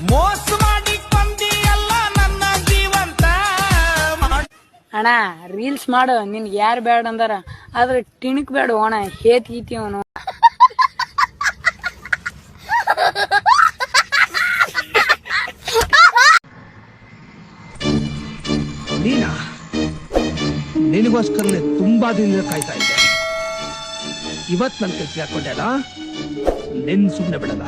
ಮೋಸ ಮಾಡಿ ಕೊಂದಿಯಲ್ಲ ನನ್ನ ಜೀವಂತ. ಅಣ್ಣ ರೀಲ್ಸ್ ಮಾಡು, ನಿನ್ಗೆ ಯಾರು ಬೇಡ ಅಂದಾರ, ಆದ್ರೆ ಟಿಣಿಕ್ ಬೇಡ ಅಣ್ಣ, ಹೇತ್ ಗೀತೀವನು. ನೀನಾ? ನಿನಗೋಸ್ಕರನೇ ತುಂಬಾ ದಿನ ಕಾಯ್ತಾ ಇದ್ದೆ. ಇವತ್ ನನ್ ಕೆಲಸ ಹಾಕೊಂಡೆಲ್ಲ, ನಿನ್ ಸುಮ್ನೆ ಬಿಡಲ್ಲ.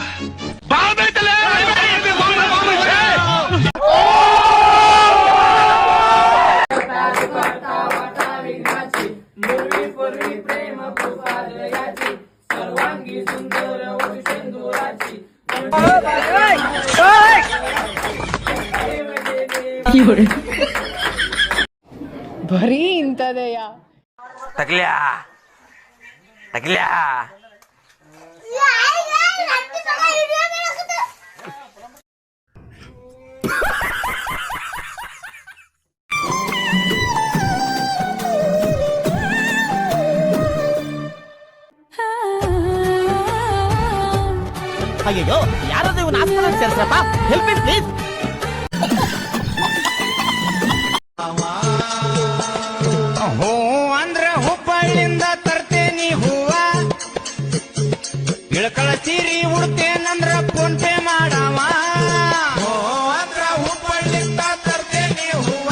ಬರೀ ಇಂಥದೆಯ ತಗ್ಲ್ಯಾ ತಗ್ಲ್ಯಾ. ಅಯ್ಯೋ, ಯಾರಾದ್ರೂ ಇವನ್ ಆಸ್ಪತ್ರೆಗೆ ಸೇರ್ಸ್ರಪ್ಪ, ಹೆಲ್ಪ್ ಮೀ ಪ್ಲೀಸ್. ಹೋ ಅಂದ್ರ ಹುಬ್ಬಳ್ಳಿಂದ ತರ್ತೇನಿ ಹೂವ, ಇಳ್ಕಳತೀರಿ ಉಡ್ತೇನಂದ್ರ ಫೋನ್ ಪೇ ಮಾಡವ. ಹೋ ಅಂದ್ರ ಹುಬ್ಬಳ್ಳಿಂದ ತರ್ತೇನಿ ಹೂವ.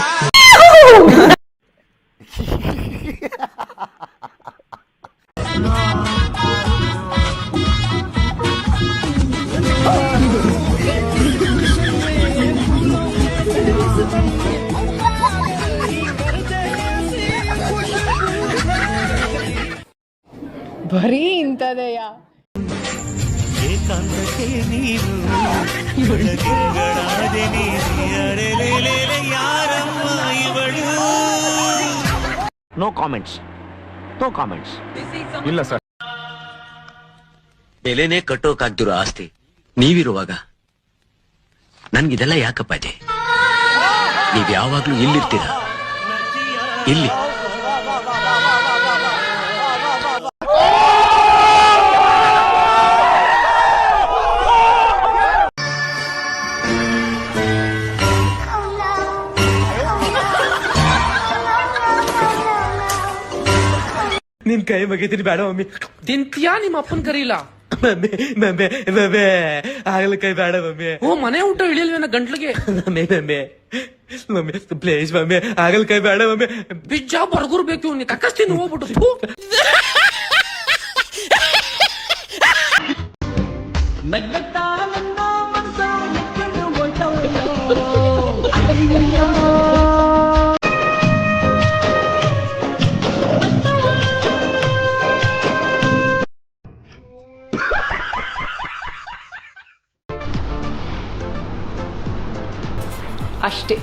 ಬರೀ ಇಂಥದೆಯ ಏಕಾಂತಕ್ಕೆ ನೀನು ಒಳಗಿಂಗಳಾದೆ ನೀನು, ಯಾರಮ್ಮ ಇವಳು? No comments, no comments. ಇಲ್ಲ ಸರ್. ಬೆಲೆನೇ ಕಟ್ಟೋಕಾಗ್ದಿರೋ ಆಸ್ತಿ ನೀವಿರುವಾಗ ನನ್ಗಿದೆಲ್ಲ ಯಾಕಪ್ಪ ಇದೆ? ನೀವ್ ಯಾವಾಗ್ಲೂ ಇಲ್ಲಿರ್ತೀರ, ಇಲ್ಲಿ. ನಿನ್ ಕೈ ಮುಗಿತೀನಿ, ಬೇಡ ಮಮ್ಮಿ. ತಿಂತ್ಯಾ? ನಿಮ್ಮ ಅಪ್ಪನ್ ಕರೀಲ. ಮಮ್ಮಿ ಮಮ್ಮಿ ಮಮ್ಮಿ ಆಗಲ ಕೈ ಬೇಡ ಮಮ್ಮಿ. ಓ, ಮನೆ ಊಟ ಇಳಿಯಲ್ವೇನ ಗಂಟ್ಲಿಗೆ? Mummy mummy mummy please mummy, ಆಗಲ ಕೈ ಬೇಡ ಮಮ್ಮಿ. ಬಿಜ್ಜ ಬರ್ಗುರ್ ಬೇಕು, ನೀ ಕಕ್ಕಸ್ತೀನಿ ಹೋಗ್ಬಿಟ್ಟು. ಅಷ್ಟೇ.